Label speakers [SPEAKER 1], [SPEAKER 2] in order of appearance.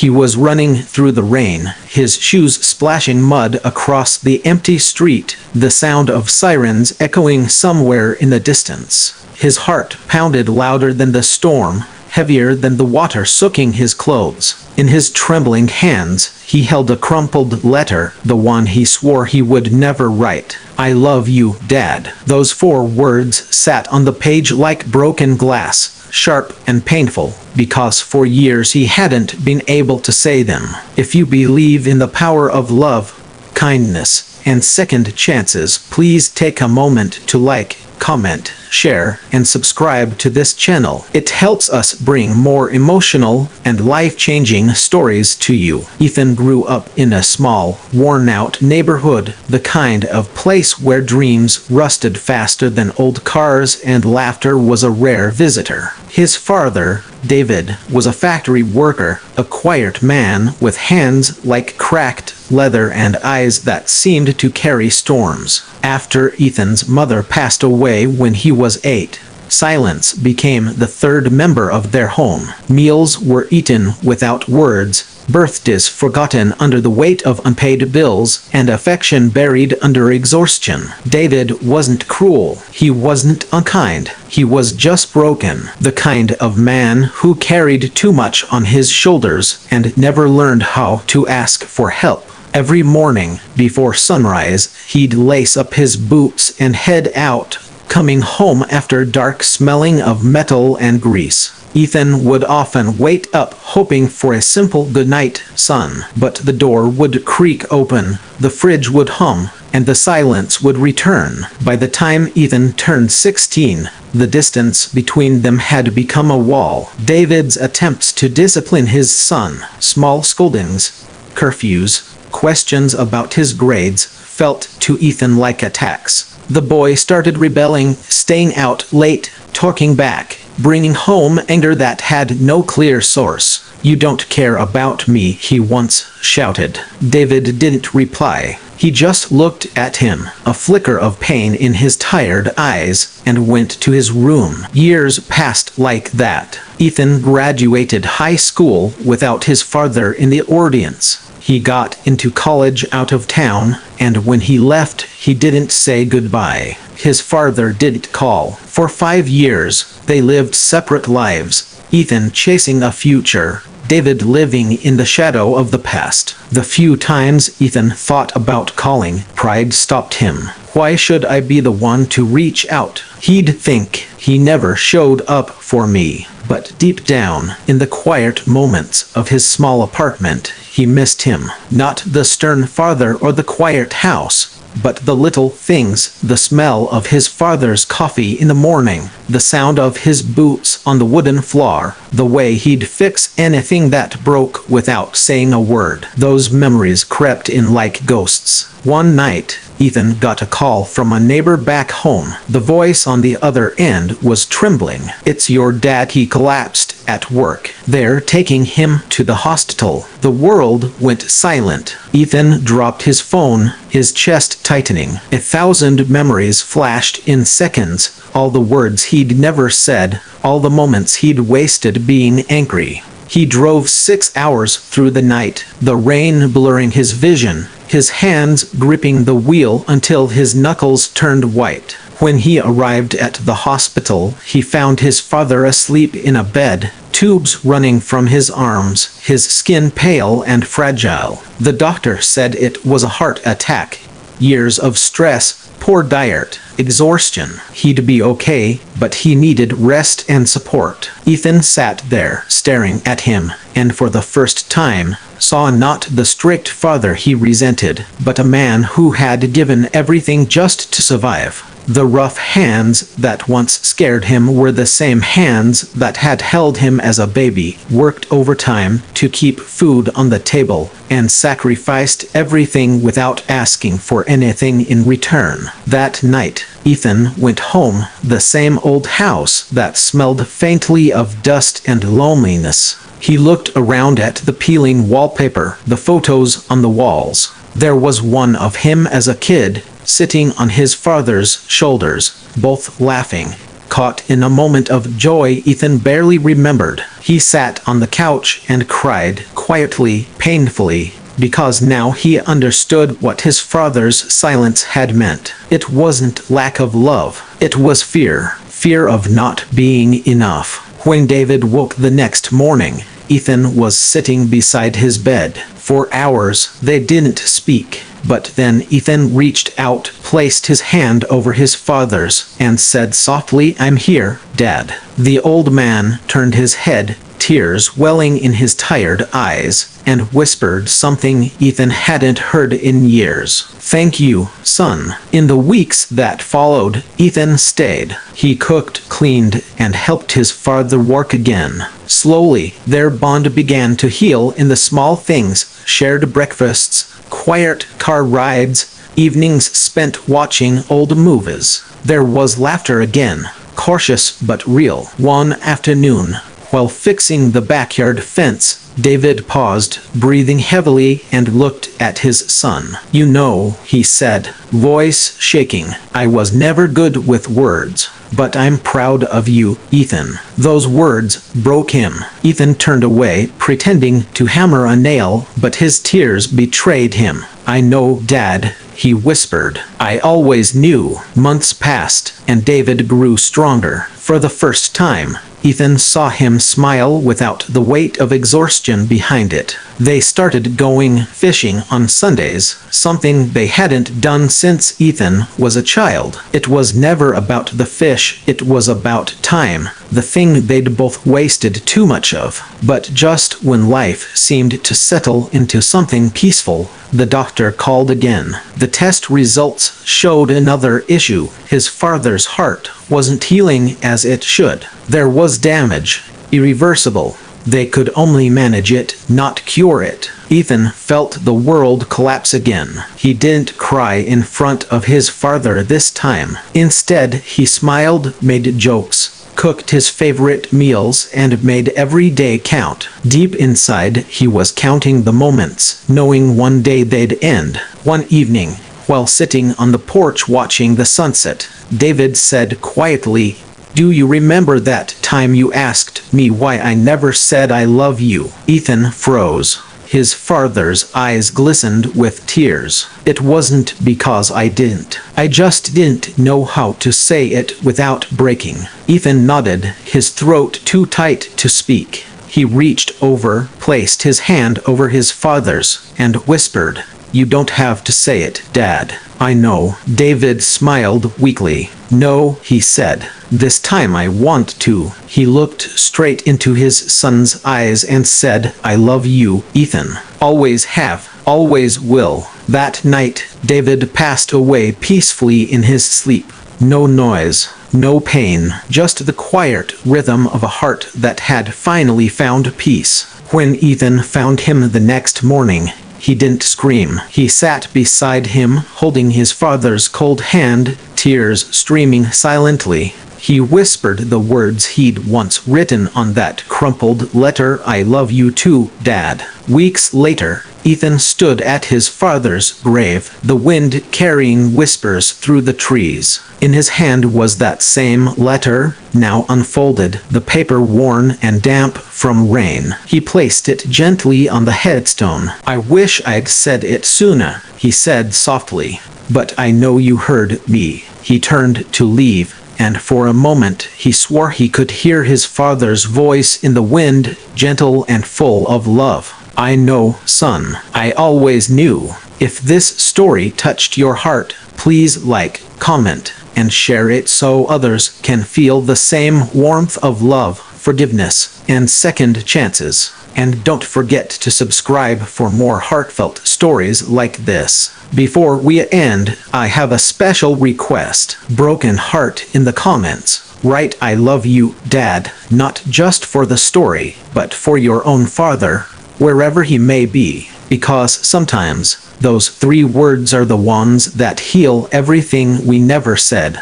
[SPEAKER 1] He was running through the rain, his shoes splashing mud across the empty street, the sound of sirens echoing somewhere in the distance. His heart pounded louder than the storm, heavier than the water soaking his clothes. In his trembling hands, he held a crumpled letter, the one he swore he would never write. "I love you, Dad." Those 4 words sat on the page like broken glass, sharp and painful, because for years he hadn't been able to say them. If you believe in the power of love, kindness, and second chances, please take a moment to like, comment, share, and subscribe to this channel. It helps us bring more emotional and life-changing stories to you. Ethan grew up in a small, worn-out neighborhood, the kind of place where dreams rusted faster than old cars and laughter was a rare visitor. His father, David, was a factory worker, a quiet man with hands like cracked leather and eyes that seemed to carry storms. After Ethan's mother passed away when he was 8, silence became the third member of their home. Meals were eaten without words, birthdays forgotten under the weight of unpaid bills, and affection buried under exhaustion. David wasn't cruel. He wasn't unkind. He was just broken. The kind of man who carried too much on his shoulders and never learned how to ask for help. Every morning, before sunrise, he'd lace up his boots and head out, coming home after dark smelling of metal and grease. Ethan would often wait up hoping for a simple "goodnight, son," but the door would creak open, the fridge would hum, and the silence would return. By the time Ethan turned 16, the distance between them had become a wall. David's attempts to discipline his son, small scoldings, curfews, questions about his grades, felt to Ethan like attacks. The boy started rebelling, staying out late, talking back, bringing home anger that had no clear source. "You don't care about me," he once shouted. David didn't reply. He just looked at him, a flicker of pain in his tired eyes, and went to his room. Years passed like that. Ethan graduated high school without his father in the audience. He got into college out of town, and when he left, he didn't say goodbye. His father didn't call. For 5 years, they lived separate lives, Ethan chasing a future, David living in the shadow of the past. The few times Ethan thought about calling, pride stopped him. Why should I be the one to reach out? He'd think. He never showed up for me. But deep down, in the quiet moments of his small apartment, he missed him. Not the stern father or the quiet house, but the little things, the smell of his father's coffee in the morning, the sound of his boots on the wooden floor, the way he'd fix anything that broke without saying a word. Those memories crept in like ghosts. One night, Ethan got a call from a neighbor back home. The voice on the other end was trembling. "It's your dad." He collapsed at work. "They're taking him to the hospital." The world went silent. Ethan dropped his phone, his chest tightening. 1,000 memories flashed in seconds, all the words he'd never said, all the moments he'd wasted being angry. He drove 6 hours through the night, the rain blurring his vision, his hands gripping the wheel until his knuckles turned white. When he arrived at the hospital, he found his father asleep in a bed, tubes running from his arms, his skin pale and fragile. The doctor said it was a heart attack. Years of stress, poor diet, exhaustion. He'd be okay, but he needed rest and support. Ethan sat there, staring at him, and for the first time, saw not the strict father he resented, but a man who had given everything just to survive. The rough hands that once scared him were the same hands that had held him as a baby, worked overtime to keep food on the table, and sacrificed everything without asking for anything in return. That night, Ethan went home, the same old house that smelled faintly of dust and loneliness. He looked around at the peeling wallpaper, the photos on the walls. There was one of him as a kid, sitting on his father's shoulders, both laughing. Caught in a moment of joy Ethan barely remembered. He sat on the couch and cried, quietly, painfully, because now he understood what his father's silence had meant. It wasn't lack of love, it was fear. Fear of not being enough. When David woke the next morning, Ethan was sitting beside his bed. For hours, they didn't speak. But then Ethan reached out, placed his hand over his father's, and said softly, "I'm here, Dad." The old man turned his head, tears welling in his tired eyes, and whispered something Ethan hadn't heard in years. "Thank you, son." In the weeks that followed, Ethan stayed. He cooked, cleaned, and helped his father work again. Slowly, their bond began to heal in the small things: shared breakfasts, quiet car rides, evenings spent watching old movies. There was laughter again, cautious but real. One afternoon, while fixing the backyard fence, David paused, breathing heavily, and looked at his son. "You know," he said, voice shaking, "I was never good with words, but I'm proud of you, Ethan." Those words broke him. Ethan turned away, pretending to hammer a nail, but his tears betrayed him. "I know, Dad," he whispered. "I always knew." Months passed, and David grew stronger. For the first time, Ethan saw him smile without the weight of exhaustion behind it. They started going fishing on Sundays, something they hadn't done since Ethan was a child. It was never about the fish, it was about time, the thing they'd both wasted too much of. But just when life seemed to settle into something peaceful, the doctor called again. The test results showed another issue. His father's heart wasn't healing as it should. There was damage, irreversible. They could only manage it, not cure it. Ethan felt the world collapse again. He didn't cry in front of his father this time. Instead, he smiled, made jokes, cooked his favorite meals, and made every day count. Deep inside, he was counting the moments, knowing one day they'd end. One evening, while sitting on the porch watching the sunset, David said quietly, "Do you remember that time you asked me why I never said I love you?" Ethan froze. His father's eyes glistened with tears. "It wasn't because I didn't. I just didn't know how to say it without breaking." Ethan nodded, his throat too tight to speak. He reached over, placed his hand over his father's, and whispered, "You don't have to say it, Dad. I know." David smiled weakly. "No," he said. "This time I want to." He looked straight into his son's eyes and said, "I love you, Ethan. Always have, always will." That night, David passed away peacefully in his sleep. No noise, no pain, just the quiet rhythm of a heart that had finally found peace. When Ethan found him the next morning, he didn't scream. He sat beside him, holding his father's cold hand, tears streaming silently. He whispered the words he'd once written on that crumpled letter, "I love you too, Dad." Weeks later, Ethan stood at his father's grave, the wind carrying whispers through the trees. In his hand was that same letter, now unfolded, the paper worn and damp from rain. He placed it gently on the headstone. "I wish I'd said it sooner," he said softly. "But I know you heard me." He turned to leave, and for a moment he swore he could hear his father's voice in the wind, gentle and full of love. "I know, son. I always knew." If this story touched your heart, please like, comment, and share it so others can feel the same warmth of love, forgiveness, and second chances. And don't forget to subscribe for more heartfelt stories like this. Before we end, I have a special request. Broken heart in the comments. Write "I love you, Dad," not just for the story, but for your own father, wherever he may be, because sometimes those 3 words are the ones that heal everything we never said.